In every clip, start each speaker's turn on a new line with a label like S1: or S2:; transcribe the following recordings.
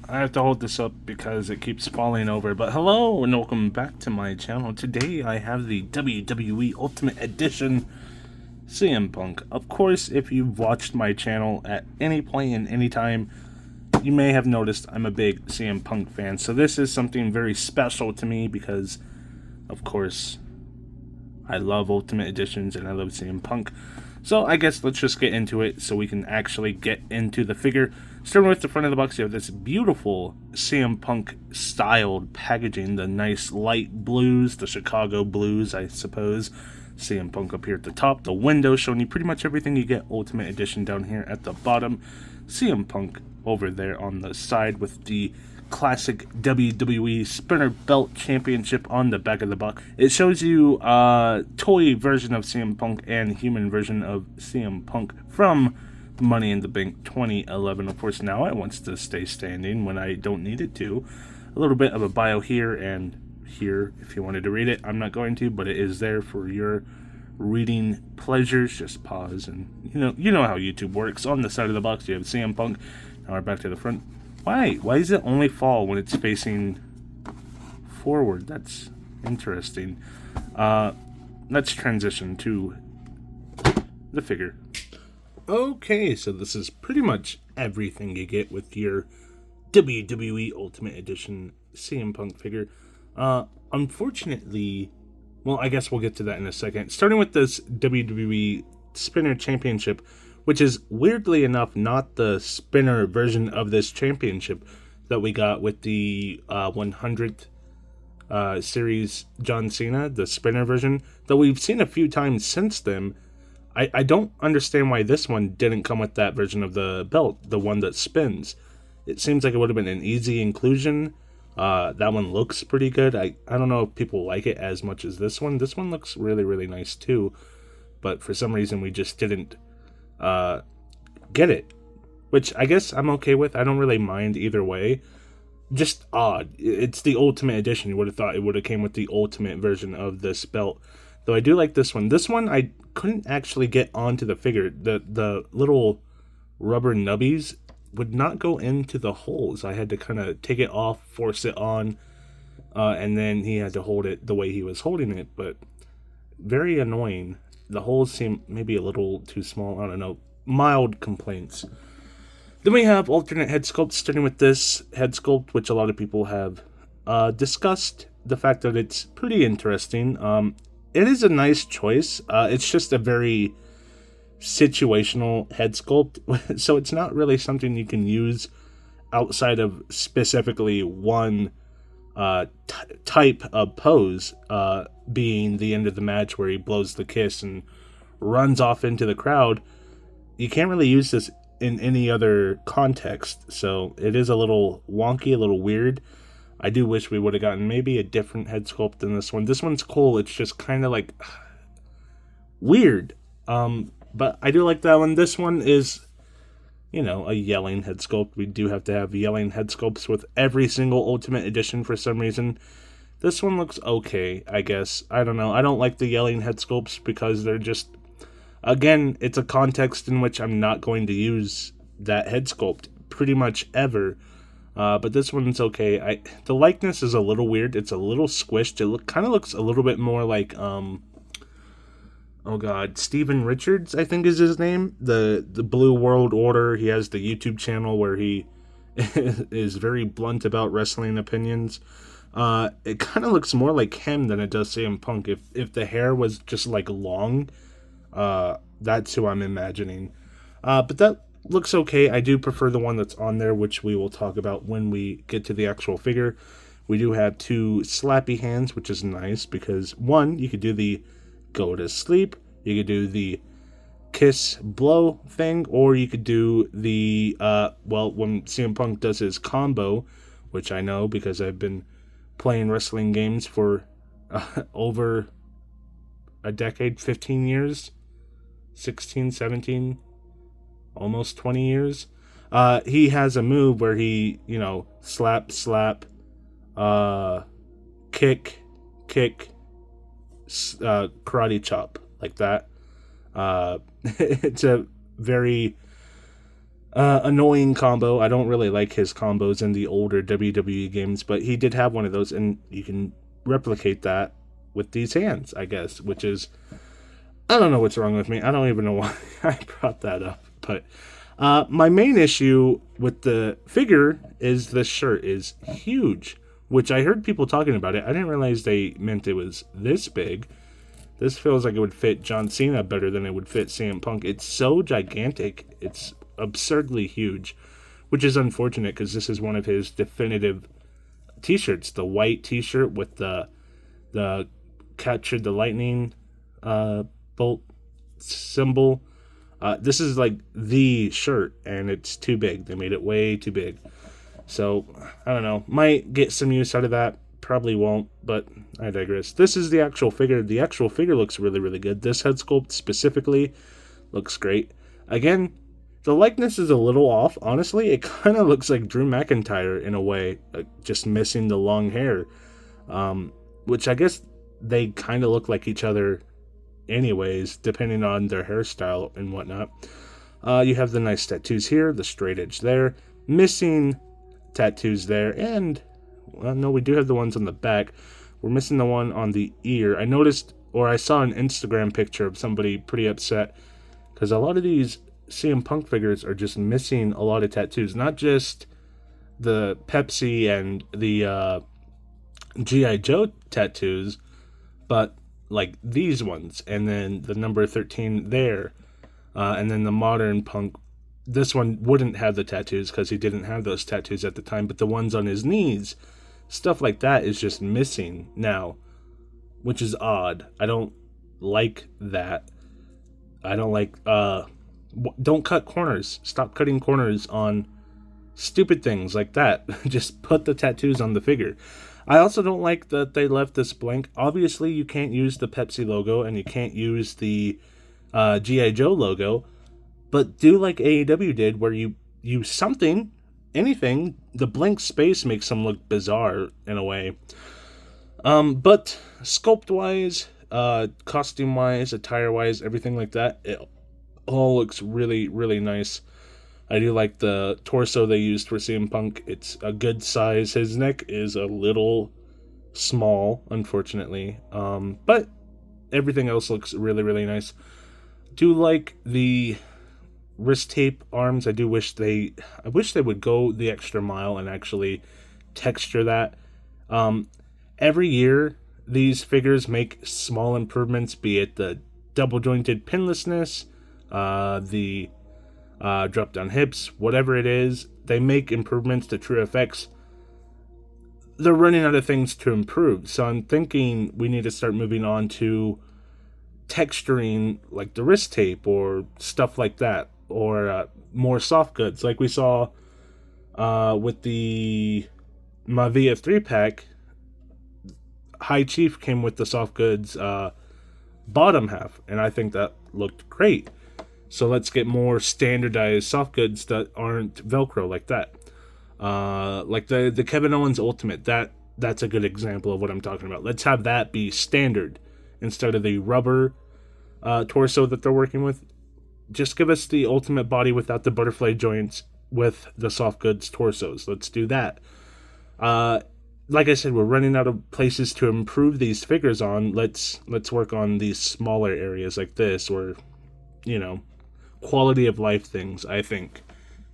S1: I have to hold this up because it keeps falling over. But hello and welcome back to my channel. Today I have the WWE Ultimate Edition CM Punk. Of course, if you've watched my channel at any point in any time, you may have noticed I'm a big CM Punk fan. So this is something very special to me because, of course, I love Ultimate Editions and I love CM Punk. So I guess let's just get into it so we can actually get into the figure. Starting with the front of the box, you have this beautiful CM Punk styled packaging, the nice light blues, the Chicago blues, I suppose. CM Punk up here at the top, the window showing you pretty much everything you get Ultimate Edition down here at the bottom. CM Punk over there on the side with the classic WWE Spinner Belt Championship on the back of the box. It shows you a toy version of CM Punk and human version of CM Punk from Money in the Bank 2011. Of course, now it wants to stay standing when I don't need it to. A little bit of a bio here and here if you wanted to read it. I'm not going to, but it is there for your reading pleasures. Just pause and you know how YouTube works. On the side of the box you have CM Punk. Now we're back to the front. Why does it only fall when it's facing forward? That's interesting. Let's transition to the figure. Okay, so this is pretty much everything you get with your WWE Ultimate Edition CM Punk figure. Unfortunately, well, I guess we'll get to that in a second. Starting with this WWE Spinner Championship, which is weirdly enough not the spinner version of this championship that we got with the 100th series John Cena, the spinner version, that we've seen a few times since then. I don't understand why this one didn't come with that version of the belt, the one that spins. It seems like it would have been an easy inclusion. That one looks pretty good. I don't know if people like it as much as this one. This one looks really, really nice too. But for some reason we just didn't get it, which I guess I'm okay with. I don't really mind either way. Just odd. It's the Ultimate Edition. You would have thought it would have came with the Ultimate version of this belt. Though I do like this one. This one I couldn't actually get onto the figure. The little rubber nubbies would not go into the holes. I had to kind of take it off, force it on, and then he had to hold it the way he was holding it. But very annoying. The holes seem maybe a little too small. I don't know. Mild complaints. Then we have alternate head sculpts, starting with this head sculpt, which a lot of people have discussed the fact that it's pretty interesting. It is a nice choice. It's just a very situational head sculpt, so it's not really something you can use outside of specifically one type of pose, being the end of the match where he blows the kiss and runs off into the crowd. You can't really use this in any other context, so it is a little wonky, a little weird. I do wish we would have gotten maybe a different head sculpt than this one. This one's cool. It's just kind of like weird. But I do like that one. This one is, a yelling head sculpt. We do have to have yelling head sculpts with every single Ultimate Edition for some reason. This one looks okay, I guess. I don't know. I don't like the yelling head sculpts because they're just, again, it's a context in which I'm not going to use that head sculpt pretty much ever. But this one's okay. The likeness is a little weird. It's a little squished. It kind of looks a little bit more like, Steven Richards, I think is his name. The Blue World Order. He has the YouTube channel where he is very blunt about wrestling opinions. It kind of looks more like him than it does CM Punk. If the hair was just like long, that's who I'm imagining. But that looks okay. I do prefer the one that's on there, which we will talk about when we get to the actual figure. We do have two slappy hands, which is nice because, one, you could do the go to sleep, you could do the kiss blow thing, or you could do the, when CM Punk does his combo, which I know because I've been playing wrestling games for over a decade, 15 years, 16, 17, almost 20 years. He has a move where he, slap, kick, karate chop, like that. It's a very Annoying combo. I don't really like his combos in the older WWE games, but he did have one of those, and you can replicate that with these hands, I guess, which is, I don't know what's wrong with me. I don't even know why I brought that up. But my main issue with the figure is this shirt is huge, which I heard people talking about it. I didn't realize they meant it was this big. This feels like it would fit John Cena better than it would fit CM Punk. It's so gigantic. It's absurdly huge, which is unfortunate because this is one of his definitive t-shirts. The white t-shirt with the captured the lightning bolt symbol. This is like the shirt, and it's too big. They made it way too big. So, I don't know. Might get some use out of that. Probably won't, but I digress. This is the actual figure. The actual figure looks really, really good. This head sculpt specifically looks great. Again, the likeness is a little off. Honestly, it kind of looks like Drew McIntyre in a way, just missing the long hair, which I guess they kind of look like each other anyways, depending on their hairstyle and whatnot. You have the nice tattoos here, the straight edge there, missing tattoos there, and well, no, we do have the ones on the back. We're missing the one on the ear. I noticed, or I saw an Instagram picture of somebody pretty upset because a lot of these CM Punk figures are just missing a lot of tattoos, not just the Pepsi and the G.I. Joe tattoos, but like these ones, and then the number 13 there, and then the modern Punk. This one wouldn't have the tattoos because he didn't have those tattoos at the time, but the ones on his knees, stuff like that is just missing now, which is odd. I don't like that. I don't like, don't cut corners. Stop cutting corners on stupid things like that. Just put the tattoos on the figure. I also don't like that they left this blank. Obviously, you can't use the Pepsi logo and you can't use the G.I. Joe logo, but do like AEW did where you use something, anything. The blank space makes them look bizarre in a way. But sculpt-wise, costume-wise, attire-wise, everything like that, it all looks really, really nice. I do like the torso they used for CM Punk. It's a good size. His neck is a little small, unfortunately. But everything else looks really, really nice. Do like the wrist tape arms. I wish they would go the extra mile and actually texture that. Every year, these figures make small improvements, be it the double jointed pinlessness, the drop down hips, whatever it is, they make improvements to True FX. They're running out of things to improve, so I'm thinking we need to start moving on to texturing like the wrist tape or stuff like that, or more soft goods like we saw with the Mavia 3-pack. High Chief came with the soft goods bottom half, and I think that looked great. So let's get more standardized soft goods that aren't Velcro like that. Like the Kevin Owens Ultimate, that's a good example of what I'm talking about. Let's have that be standard instead of the rubber torso that they're working with. Just give us the Ultimate body without the butterfly joints with the soft goods torsos. Let's do that. Like I said, we're running out of places to improve these figures on. Let's work on these smaller areas like this, or, quality of life things, I think,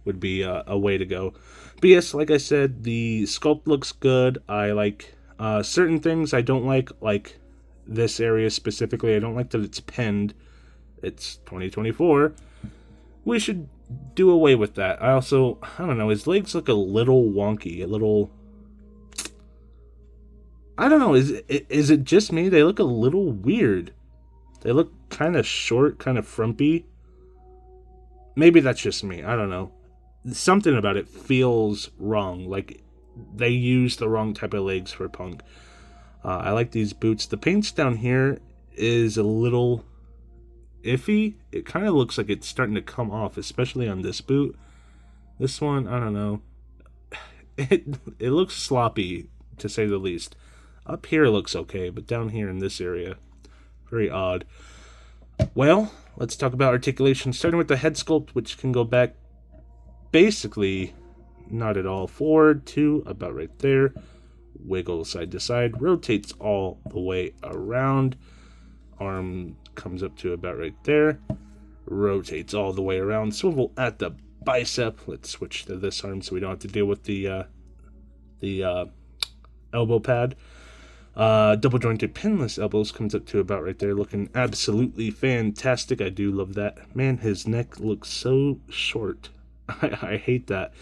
S1: would be a way to go. But yes, like I said, the sculpt looks good. I like certain things I don't like this area specifically. I don't like that it's pinned. It's 2024. We should do away with that. I don't know, his legs look a little wonky, I don't know, is it just me? They look a little weird. They look kind of short, kind of frumpy. Maybe that's just me. I don't know. Something about it feels wrong. Like they used the wrong type of legs for Punk. I like these boots. The paint's down here is a little iffy. It kind of looks like it's starting to come off, especially on this boot. This one, I don't know. It looks sloppy, to say the least. Up here it looks okay, but down here in this area, very odd. Well, let's talk about articulation, starting with the head sculpt, which can go back basically not at all. Forward, 2, about right there. Wiggle side to side, rotates all the way around. Arm comes up to about right there. Rotates all the way around. Swivel at the bicep. Let's switch to this arm so we don't have to deal with the elbow pad. Double jointed pinless elbows comes up to about right there, looking absolutely fantastic. I do love that. Man, his neck looks so short. I hate that.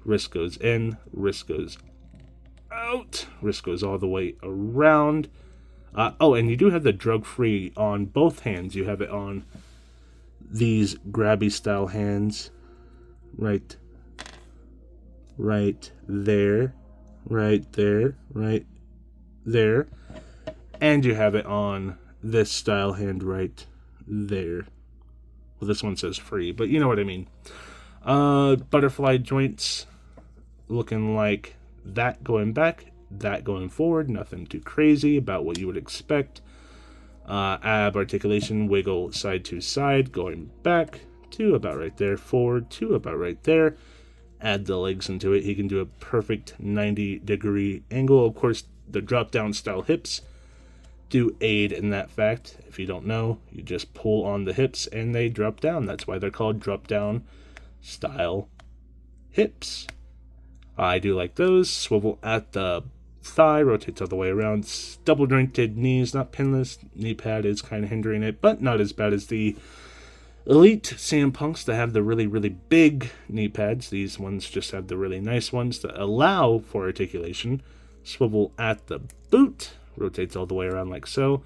S1: Wrist goes in, wrist goes out, wrist goes all the way around. Oh, and you do have the drug-free on both hands. You have it on these grabby style hands, right there, right there, right there, and you have it on this style hand right there. Well, this one says free, but you know what I mean. Butterfly joints looking like that going back, that going forward, nothing too crazy about what you would expect. Ab articulation, wiggle side to side, going back to about right there, forward to about right there. Add the legs into it. He can do a perfect 90-degree angle. Of course, the drop-down style hips do aid in that fact. If you don't know, you just pull on the hips and they drop down. That's why they're called drop-down style hips. I do like those. Swivel at the thigh, rotates all the way around. Double jointed knees, not pinless. Knee pad is kind of hindering it, but not as bad as the Elite CM Punks that have the really, really big knee pads. These ones just have the really nice ones that allow for articulation. Swivel at the boot, rotates all the way around like so.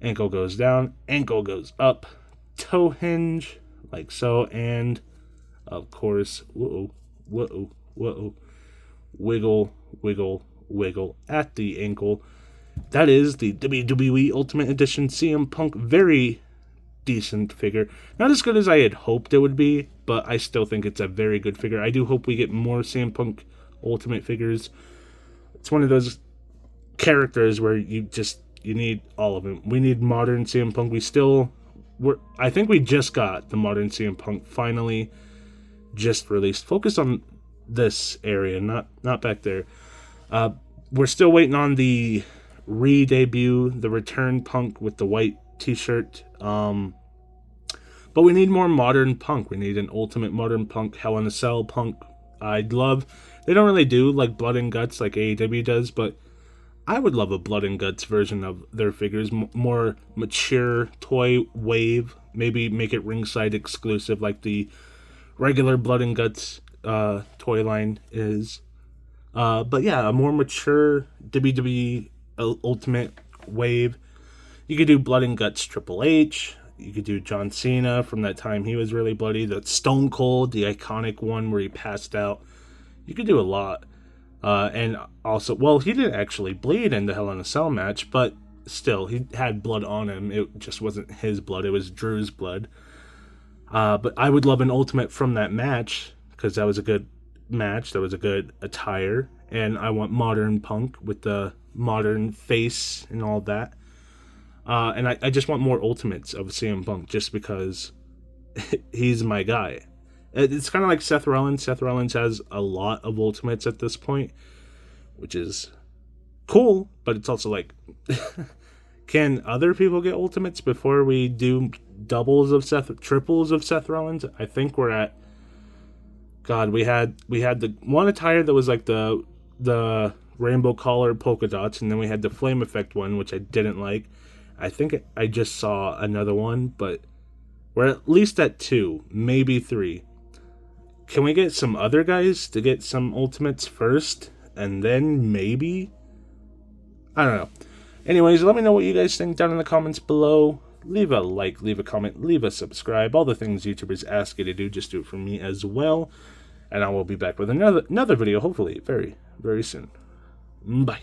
S1: Ankle goes down, ankle goes up. Toe hinge, like so, and of course, wiggle, wiggle at the ankle. That is the WWE Ultimate Edition CM Punk. Very decent figure. Not as good as I had hoped it would be, but I still think it's a very good figure. I do hope we get more CM Punk Ultimate figures. It's one of those characters where you need all of them. We need modern CM Punk. I think we just got the modern CM Punk finally just released. Focus on this area, not back there. We're still waiting on the re-debut, the return Punk with the white t-shirt. But we need more modern Punk. We need an Ultimate Modern Punk, Hell in a Cell Punk. I'd love... They don't really do like Blood and Guts like AEW does, but I would love a Blood and Guts version of their figures. More mature toy wave. Maybe make it ringside exclusive like the regular Blood and Guts toy line is. But yeah, a more mature WWE Ultimate wave. You could do Blood and Guts Triple H. You could do John Cena from that time he was really bloody. The Stone Cold, the iconic one where he passed out. You could do a lot. And also, well, he didn't actually bleed in the Hell in a Cell match, but still, he had blood on him. It just wasn't his blood. It was Drew's blood. But I would love an Ultimate from that match, because that was a good match. That was a good attire. And I want modern Punk with the modern face and all that. And I just want more Ultimates of CM Punk, just because he's my guy. It's kind of like Seth Rollins. Seth Rollins has a lot of Ultimates at this point, which is cool, but it's also like, can other people get Ultimates before we do triples of Seth Rollins? I think we're at, God, we had the one attire that was like the rainbow collar polka dots, and then we had the flame effect one, which I didn't like. I think I just saw another one, but we're at least at 2, maybe 3. Can we get some other guys to get some Ultimates first, and then maybe? I don't know. Anyways, let me know what you guys think down in the comments below. Leave a like, leave a comment, leave a subscribe. All the things YouTubers ask you to do, just do it for me as well. And I will be back with another video, hopefully, very, very soon. Bye.